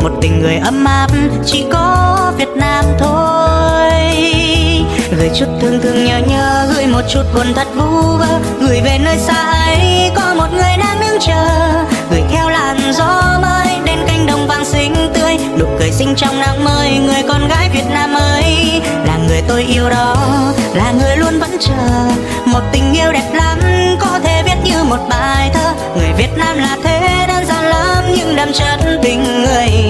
một tình người ấm áp chỉ có Việt Nam thôi. Gửi chút thương thương nhớ nhớ, gửi một chút buồn thật vu vơ, gửi về nơi xa ấy có một người đang đứng chờ. Gửi theo làn gió mới đến cánh đồng vàng xinh tươi, nụ cười xinh trong nắng mới, người con gái Việt Nam ơi. Là người tôi yêu đó, là người luôn vẫn chờ, một tình yêu đẹp lắm có thể viết như một bài thơ. Người Việt Nam là thế, đơn giản lắm nhưng đậm chất tình người.